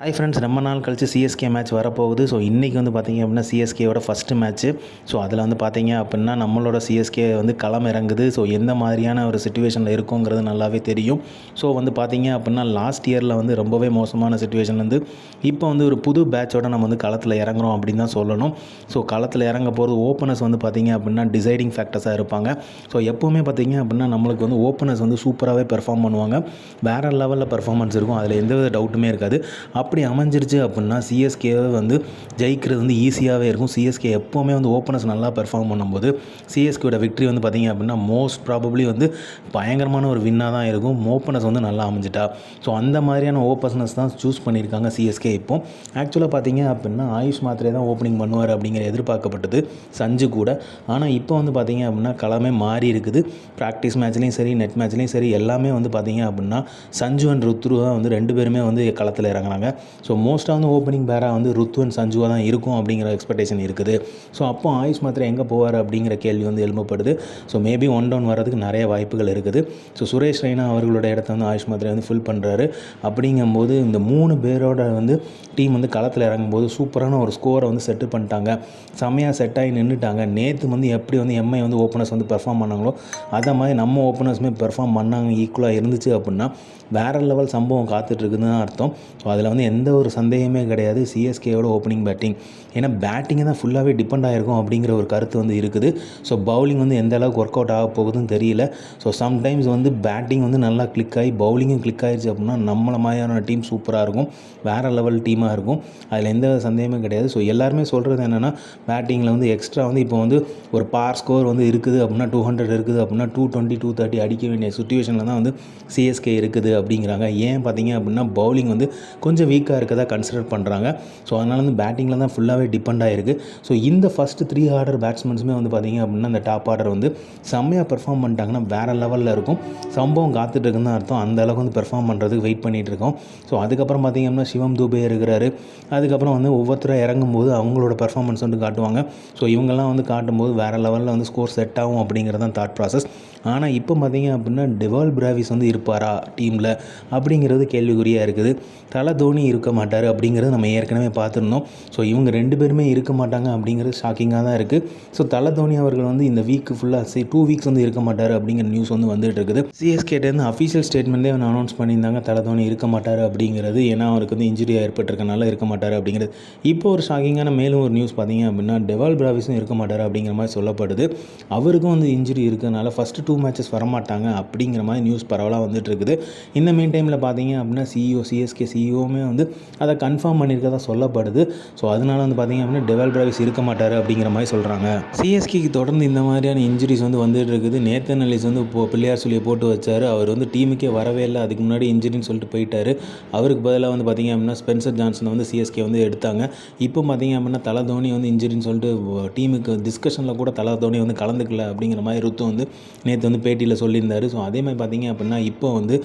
Hi friends, ரொம்ப நாள் கழிச்சு சிஎஸ்கே மேட்ச் வரப்போகுது. ஸோ இன்றைக்கி வந்து பார்த்திங்க அப்படின்னா சிஎஸ்கேயோட ஃபஸ்ட்டு மேட்ச்சு. ஸோ அதில் வந்து பார்த்திங்க அப்படின்னா நம்மளோட சிஎஸ்கே வந்து களம் இறங்குது. ஸோ எந்த மாதிரியான ஒரு சிச்சுவேஷனில் இருக்குங்கிறது நல்லாவே தெரியும். ஸோ வந்து பார்த்திங்க அப்படின்னா லாஸ்ட் இயரில் வந்து ரொம்பவே மோசமான சிச்சுவேஷன்லேருந்து இப்போ வந்து ஒரு புது பேட்சோட நம்ம வந்து களத்தில் இறங்குறோம் அப்படின்னு தான் சொல்லணும். ஸோ களத்தில் இறங்க போகிறது ஓப்பனர்ஸ் வந்து பார்த்திங்க அப்படின்னா டிசைடிங் ஃபேக்டர்ஸாக இருப்பாங்க. ஸோ எப்போவுமே பார்த்திங்க அப்படின்னா நம்மளுக்கு வந்து ஓப்பனர்ஸ் வந்து சூப்பராகவே பெர்ஃபார்ம் பண்ணுவாங்க. வேறு லெவலில் பெர்ஃபார்மன்ஸ் இருக்கும், அதில் எந்தவித டவுட்டுமே இருக்காது. அப்படி அமைஞ்சிருச்சு அப்படின்னா சிஎஸ்கேவை வந்து ஜெயிக்கிறது வந்து ஈஸியாகவே இருக்கும். சிஎஸ்கே எப்போவுமே வந்து ஓப்பனர்ஸ் நல்லா பெர்ஃபார்ம் பண்ணும்போது சிஎஸ்கேயோட விக்ட்ரி வந்து பார்த்திங்க அப்படின்னா மோஸ்ட் ப்ராபப்ளி வந்து பயங்கரமான ஒரு வின்னாக தான் இருக்கும், ஓப்பனர்ஸ் வந்து நல்லா அமைஞ்சிட்டா. ஸோ அந்த மாதிரியான ஓப்பனர்ஸ் தான் சூஸ் பண்ணியிருக்காங்க சிஎஸ்கே. இப்போ ஆக்சுவலாக பார்த்திங்க அப்படின்னா ஆயுஷ் மாத்திரே தான் ஓப்பனிங் பண்ணுவார் அப்படிங்கிற எதிர்பார்க்கப்பட்டது சஞ்சு கூட. ஆனால் இப்போ வந்து பார்த்திங்க அப்படின்னா களமே மாறி இருக்குது. ப்ராக்டிஸ் மேட்ச்லேயும் சரி, நெட் மேட்ச்லேயும் சரி, எல்லாமே வந்து பார்த்திங்க அப்படின்னா சஞ்சு அண்ட் ருத்ரு தான் வந்து ரெண்டு பேருமே வந்து களத்தில் இறங்குறாங்க. ஸோ மோஸ்ட்டாக வந்து ஓப்பனிங் பேராக வந்து ருத்து அண்ட் சஞ்சுவாக தான் இருக்கும் அப்படிங்கிற எக்ஸ்பெக்டேஷன் இருக்குது. ஸோ அப்போ ஆயுஷ் மாத்திரை எங்கே போவார் அப்படிங்கிற கேள்வி வந்து எழுப்பப்படுது. ஸோ மேபி ஒன் டவுன் வரதுக்கு நிறைய வாய்ப்புகள் இருக்குது. ஸோ சுரேஷ் ரெய்னா அவர்களோட இடத்த வந்து ஆயுஷ் மாத்திரை வந்து ஃபில் பண்ணுறாரு. அப்படிங்கும்போது இந்த 3 பேரோட வந்து டீம் வந்து களத்தில் இறங்கும்போது சூப்பரான ஒரு ஸ்கோரை வந்து செட்டில் பண்ணிட்டாங்க. செம்மையாக செட் ஆகி நின்றுட்டாங்க. நேற்று வந்து எப்படி வந்து எம்ஐ வந்து ஓப்பனர்ஸ் வந்து பெர்ஃபார்ம் பண்ணாங்களோ அதை மாதிரி நம்ம ஓப்பனர்ஸுமே பெர்ஃபார்ம் பண்ணாங்க, ஈக்குவலாக இருந்துச்சு அப்படின்னா வேறு லெவல் சம்பவம் காத்துட்ருக்குன்னு தான் அர்த்தம். ஸோ அதில் வந்து எந்த ஒரு சந்தேகமே கிடையாது சிஎஸ்கேயோட ஓப்பனிங் பேட்டிங். ஏன்னா பேட்டிங்கை தான் ஃபுல்லாகவே டிபெண்ட் ஆகிருக்கும் அப்படிங்கிற ஒரு கருத்து வந்து இருக்குது. ஸோ பவுலிங் வந்து எந்த அளவுக்கு ஒர்க் அவுட் ஆக போகுதுன்னு தெரியல. ஸோ சம்டைம்ஸ் வந்து பேட்டிங் வந்து நல்லா கிளிக் ஆகி பவுலிங்கும் கிளிக் ஆகிடுச்சு அப்படின்னா நம்மள மாதிரியான டீம் சூப்பராக இருக்கும், வேறு லெவல் டீமாக இருக்கும். அதில் எந்த சந்தேகமே கிடையாது. ஸோ எல்லாருமே சொல்கிறது என்னென்னா பேட்டிங்கில் வந்து எக்ஸ்ட்ரா வந்து இப்போ வந்து ஒரு பார் ஸ்கோர் வந்து இருக்குது அப்படின்னா 200 இருக்குது அப்படின்னா 220 230 அடிக்க வேண்டிய சுச்சுவேஷனில் தான் வந்து சிஎஸ்கே இருக்குது அப்படிங்கிறாங்க. ஏன் பார்த்தீங்க அப்படின்னா பவுலிங் வந்து கொஞ்சம் வீக்காக இருக்கதா கன்சிடர் பண்ணுறாங்க. ஸோ அதனால் வந்து பேட்டிங்கில் தான் ஃபுல்லாகவே டிபெண்ட் ஆகிருக்கு. ஸோ இந்த ஃபஸ்ட்டு 3 ஆர்டர் பேட்ஸ்மென்ஸுமே வந்து பார்த்திங்க அப்படின்னா அந்த டாப் ஆர்டர் வந்து செம்மையாக பெர்ஃபார்ம் பண்ணிட்டாங்கன்னா வேறு லெவலில் இருக்கும். சம்பவம் காத்துட்ருக்குன்னு தான் அர்த்தம். அந்த அளவுக்கு வந்து பெர்ஃபார்ம் பண்ணுறதுக்கு வெயிட் பண்ணிகிட்டு இருக்கோம். ஸோ அதுக்கப்புறம் பார்த்திங்க அப்படின்னா சிவம் துபே இருக்கிறாரு. அதுக்கப்புறம் வந்து ஒவ்வொருத்தராக இறங்கும்போது அவங்களோட பெர்ஃபார்மன்ஸ் வந்து காட்டுவாங்க. ஸோ இவங்கெல்லாம் வந்து காட்டும்போது வேறு லெவலில் வந்து ஸ்கோர் செட் ஆகும் அப்படிங்கிறது தான் தாட் ப்ராசஸ். ஆனால் இப்போ பார்த்திங்க அப்படின்னா டெவால் பிராவிஸ் வந்து இருப்பாரா டீமில் அப்படிங்கிறது கேள்விக்குறியாக இருக்குது. தலை தோனி இருக்க மாட்டார் அப்படிங்கிறது நம்ம ஏற்கனவே பார்த்துருந்தோம். ஸோ இவங்க 2 பேருமே இருக்க மாட்டாங்க அப்படிங்கிறது ஷாக்கிங்காக தான் இருக்குது. ஸோ தலை தோனி அவர்கள் வந்து இந்த வீக்கு ஃபுல்லாக 2 வீக்ஸ் வந்து இருக்க மாட்டார் அப்படிங்கிற நியூஸ் வந்து வந்துட்டு இருக்குது. சிஎஸ்கேட்டேருந்து அஃபீஷியல் ஸ்டேட்மெண்ட்டே வந்து அனௌன்ஸ் பண்ணியிருந்தாங்க தலை தோனி இருக்க மாட்டார் அப்படிங்கிறது. ஏன்னா அவருக்கு வந்து இன்ஜுரி ஏற்பட்டிருக்கனால இருக்க மாட்டார் அப்படிங்கிறது. இப்போ ஒரு ஷாக்கிங்கான மேலும் ஒரு நியூஸ் பார்த்திங்க அப்படின்னா டெவால் பிராவிஸும் இருக்க மாட்டார் அப்படிங்கிற மாதிரி சொல்லப்படுது. அவருக்கும் வந்து இன்ஜுரி இருக்கிறதுனால ஃபஸ்ட்டு 2 மேட்சஸ் வரமாட்டாங்க அப்படிங்கிற மாதிரி நியூஸ் பரவலாக வந்துட்டு இருக்குது. இந்த மெயின் டைமில் பார்த்தீங்க அப்படின்னா சிஎஸ்கே சிஇஓமே வந்து அதை கன்ஃபார்ம் பண்ணியிருக்கதா சொல்லப்படுது. ஸோ அதனால வந்து பார்த்திங்க அப்படின்னா டெவால் பிராவிஸ் இருக்க மாட்டார் அப்படிங்கிற மாதிரி சொல்கிறாங்க. சிஎஸ்கேக்கு தொடர்ந்து இந்த மாதிரியான இன்ஜுரிஸ் வந்து வந்துட்டு இருக்குது. நேத்தன் எல்லிஸ் வந்து பிள்ளையார் சொல்லியை போட்டு வச்சார். அவர் வந்து டீமுக்கே வரவே இல்லை. அதுக்கு முன்னாடி இன்ஜுரின்னு சொல்லிட்டு போயிட்டார். அவருக்கு பதிலாக வந்து பார்த்திங்க அப்படின்னா ஸ்பென்சர் ஜான்சனை வந்து சிஎஸ்கே வந்து எடுத்தாங்க. இப்போ பார்த்திங்க அப்படின்னா தலை தோனி வந்து இன்ஜுரின்னு சொல்லிட்டு டீமுக்கு டிஸ்கஷனில் கூட தலை தோனி வந்து கலந்துக்கல அப்படிங்கிற மாதிரி ருத்து வந்து நேற்று வந்து பேட்டியில் சொல்லியிருந்தார். ஸோ அதே மாதிரி பார்த்திங்க அப்படின்னா இப்போ வந்து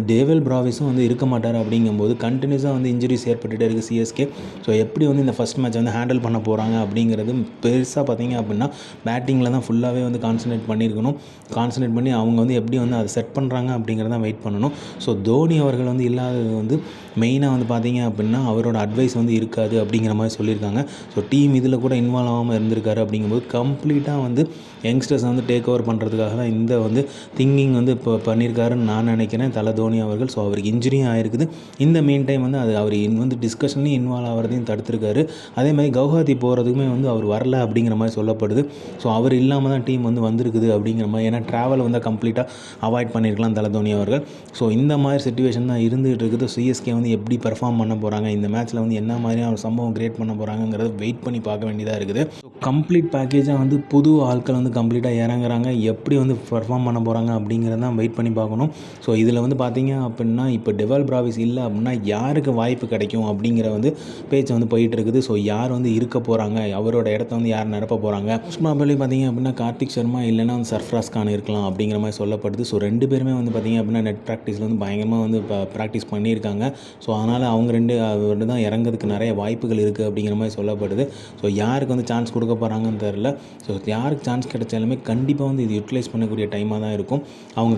டேவல் பிராவிஸும் வந்து இருக்க மாட்டார் அப்படிங்கும்போது கண்டினியூஸாக வந்து இன்ஜுரிஸ் ஏற்பட்டுகிட்டே இருக்குது சிஎஸ்கே. ஸோ எப்படி வந்து இந்த ஃபஸ்ட் மேட்ச் வந்து ஹேண்டில் பண்ண போகிறாங்க அப்படிங்கிறது பெருசாக பார்த்திங்க அப்படின்னா பேட்டிங்கில் தான் ஃபுல்லாகவே வந்து கான்சன்ட்ரேட் பண்ணியிருக்கணும். கான்சன்ட்ரேட் பண்ணி அவங்க வந்து எப்படி வந்து அதை செட் பண்ணுறாங்க அப்படிங்கிறதான் வெயிட் பண்ணணும். ஸோ தோனி அவர்கள் வந்து இல்லாதது வந்து மெயினாக வந்து பார்த்திங்க அப்படின்னா அவரோட அட்வைஸ் வந்து இருக்காது அப்படிங்கிற மாதிரி சொல்லியிருக்காங்க. ஸோ டீம் இதில் கூட இன்வால்வ் ஆகாமல் இருந்திருக்காரு அப்படிங்கும்போது கம்ப்ளீட்டாக வந்து யங்ஸ்டர்ஸ் வந்து டேக் ஓவர் பண்ணுறதுக்காக தான் இந்த வந்து திங்கிங் வந்து இப்போ பண்ணியிருக்காருன்னு நான் நினைக்கிறேன் தலை தோனி அவர்கள். ஸோ அவருக்கு இன்ஜுரியும் ஆகிருக்குது. இந்த மெயின் டைம் வந்து அது அவர் வந்து டிஸ்கஷன்லையும் இன்வால்வ் ஆகிறதையும் தடுத்துருக்காரு. அதே மாதிரி கவுஹாத்தி போகிறதுக்குமே வந்து அவர் வரல அப்படிங்கிற மாதிரி சொல்லப்படுது. ஸோ அவர் இல்லாமல் தான் டீம் வந்து வந்திருக்குது அப்படிங்கிற மாதிரி. ஏன்னா ட்ராவல் வந்து கம்ப்ளீட்டாக அவாய்ட் பண்ணியிருக்கலாம் தலை தோனி அவர்கள். ஸோ இந்த மாதிரி சிச்சுவேஷன் தான் இருந்துகிட்டு இருக்குது. சிஎஸ்கே வந்து எப்படி பெர்ஃபார்ம் பண்ண போகிறாங்க, இந்த மேட்ச்சில் வந்து என்ன மாதிரியான ஒரு சம்பவம் கிரியேட் பண்ண போகிறாங்கிறத வெயிட் பண்ணி பார்க்க வேண்டியதாக இருக்குது. ஸோ கம்ப்ளீட் பேக்கேஜாக வந்து புது ஆட்கள் வந்து கம்ப்ளீட்டாக இறங்குறாங்க. எப்படி வந்து பெர்ஃபார்ம் பண்ண போகிறாங்க அப்படிங்கிறத தான் வெயிட் பண்ணி பார்க்கணும். ஸோ இதில் வந்து பார்த்திங்க அப்படின்னா இப்போ டெவால் பிராவிஸ் இல்லை அப்படின்னா யாருக்கு வாய்ப்பு கிடைக்கும் அப்படிங்கிற வந்து பேச்சு வந்து போயிட்டு இருக்குது. ஸோ யார் வந்து இருக்க போகிறாங்க, அவரோட இடத்த வந்து யார் நிரப்ப போகிறாங்க. ப்ராபபிலி பார்த்திங்க அப்படின்னா கார்த்திக் சர்மா இல்லைன்னா வந்து சர்ஃப்ராஸ் கான் இருக்கலாம் அப்படிங்கிற மாதிரி சொல்லப்படுது. ஸோ 2 பேருமே வந்து பார்த்திங்க அப்படின்னா நெட் ப்ராக்டிஸில் வந்து பயங்கரமாக வந்து ப்ராக்டிஸ் பண்ணியிருக்காங்க. ஸோ அதனால் அவங்க 2 தான் இறங்கிறதுக்கு நிறைய வாய்ப்புகள் இருக்குது அப்படிங்கிற மாதிரி சொல்லப்படுது. ஸோ யாருக்கு வந்து சான்ஸ் கொடுக்க போகிறாங்கன்னு தெரில. ஸோ யாருக்கு சான்ஸ் கிடைச்சாலுமே கண்டிப்பாக வந்து இது யூட்டிலைஸ் பண்ணக்கூடிய இருக்கக்கூடிய டைமாக தான் இருக்கும். அவங்க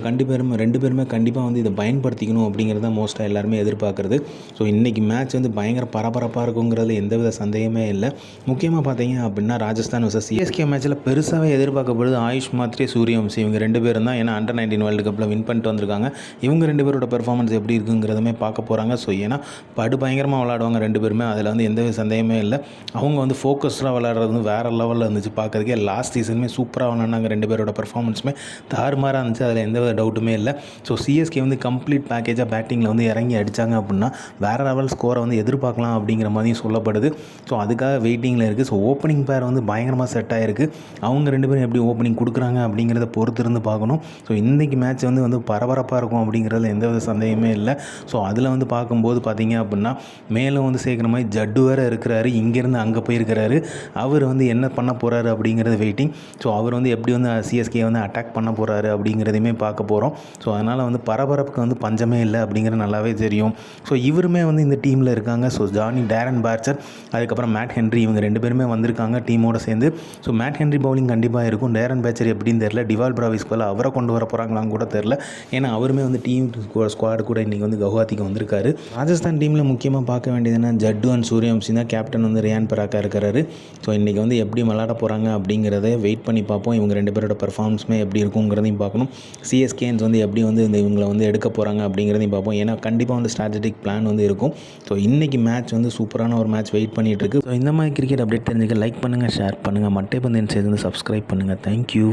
ரெண்டு பேருமே கண்டிப்பாக வந்து இதை பயன்படுத்திக்கணும் அப்படிங்கிறது தான் மோஸ்ட்டாக எல்லாருமே எதிர்பார்க்குறது. ஸோ இன்றைக்கி மேட்ச் வந்து பயங்கர பரபரப்பாக இருக்குங்கிறதுல எந்தவித சந்தேகமே இல்லை. முக்கியமாக பார்த்தீங்க அப்படின்னா ராஜஸ்தான் vs சிஎஸ்கே மேட்ச்சில் பெருசாகவே எதிர்பார்க்கப்படுது ஆயுஷ் மாத்ரே, சூரியவம்சி இவங்க 2 பேரும் தான். ஏன்னா அண்டர்-19 வேர்ல்டு கப்பில் வின் பண்ணிட்டு வந்திருக்காங்க. இவங்க 2 பேரோட பெர்ஃபார்மன்ஸ் எப்படி இருக்குங்கிறதுமே பார்க்க போகிறாங்க. ஸோ ஏன்னா பயங்கரமாக விளையாடுவாங்க 2 பேருமே, அதில் வந்து எந்தவித சந்தேகமே இல்லை. அவங்க வந்து ஃபோக்கஸ்டாக விளையாடுறது வந்து வேறு லெவலில் இருந்துச்சு பார்க்குறதுக்கே. லாஸ்ட் சீசனுமே சூப்பராக விளையாண்டாங்க. 2 பேரோட பெர்ஃபார்மன்ஸுமே தாறுமாறாக இருந்துச்சு, அதில் எந்தவித டவுட்டுமே இல்லை. ஸோ சிஎஸ்கே வந்து கம்ப்ளீட் பேக்கேஜாக பேட்டிங்கில் வந்து இறங்கி அடித்தாங்க அப்படின்னா வேறு லெவல் ஸ்கோரை வந்து எதிர்பார்க்கலாம் அப்படிங்கிற மாதிரியும் சொல்லப்படுது. ஸோ அதுக்காக வெயிட்டிங்கில் இருக்குது. ஸோ ஓப்பனிங் பேர் வந்து பயங்கரமாக செட் ஆகிருக்கு. அவங்க 2 பேரும் எப்படி ஓப்பனிங் கொடுக்குறாங்க அப்படிங்கிறத பொறுத்து இருந்து பார்க்கணும். ஸோ இன்றைக்கி மேட்ச் வந்து பரபரப்பாக இருக்கும் அப்படிங்கிறதுல எந்தவித சந்தேகமே இல்லை. ஸோ அதில் வந்து பார்க்கும்போது பார்த்தீங்க அப்படின்னா மேலும் வந்து சேர்க்குற மாதிரி ஜட்டு வேறு இருக்கிறாரு, இங்கேருந்து அங்கே போயிருக்கிறாரு. அவர் வந்து என்ன பண்ண போகிறாரு அப்படிங்கிறது வெயிட்டிங். ஸோ அவர் வந்து எப்படி வந்து சிஎஸ்கே வந்து அட்டாக் பண்ண போகிறாரு அப்படிங்கிறதையுமே பார்க்க போகிறோம். ஸோ அதனால் வந்து பரபரப்புக்கு வந்து பஞ்சமே இல்லை அப்படிங்கிறது நல்லாவே தெரியும். ஸோ இவருமே வந்து இந்த டீமில் இருக்காங்க. ஸோ டேரன் பார்ச்சர், அதுக்கப்புறம் மேட் ஹென்ரி, இவங்க 2 பேருமே வந்திருக்காங்க டீமோடு சேர்ந்து. ஸோ மேட் ஹென்ரி பவுலிங் கண்டிப்பாக இருக்கும். டேரன் பார்ச்சர் எப்படின்னு தெரில. டிவால் பிராவிஸ் போல் அவரை கொண்டு வர போகிறாங்களான்னு கூட தெரில. ஏன்னா அவருமே வந்து டீம் ஸ்குவாடு கூட இன்றைக்கி வந்து கவுஹாத்திக்கு வந்திருக்காரு. ராஜஸ்தான் டீமில் முக்கியமாக பார்க்க வேண்டியதுன்னா ஜட்டு அண்ட் சூரியவம்சி தான். கேப்டன் வந்து ரியான் பராக்கா இருக்கிறாரு. ஸோ இன்றைக்கி வந்து எப்படி விளையாட போகிறாங்க அப்படிங்கிறத வெயிட் பண்ணி பார்ப்போம். இவங்க 2 பேரோட பெர்ஃபார்மன்ஸுமே எப்படி இருக்குங்கிறதையும் பார்க்கணும். சிஎஸ்கேன்ஸ் வந்து எப்படி வந்து இவங்களை வந்து எடுக்க போகிறாங்க அப்படிங்கிறதையும் பார்ப்போம். ஏன்னா கண்டிப்பாக வந்து ஸ்ட்ராட்டஜிக் பிளான் வந்து இருக்கும். ஸோ இன்றைக்கி மேட்ச் வந்து சூப்பரான ஒரு மேட்ச் வெயிட் பண்ணிகிட்டு இருக்கு. ஸோ இந்த மாதிரி கிரிக்கெட் அப்டேட் தெரிஞ்சுக்க லைக் பண்ணுங்கள், ஷேர் பண்ணுங்கள், மட்டை பந்து சேர்ந்து சப்ஸ்கிரைப் பண்ணுங்கள். தேங்க்யூ.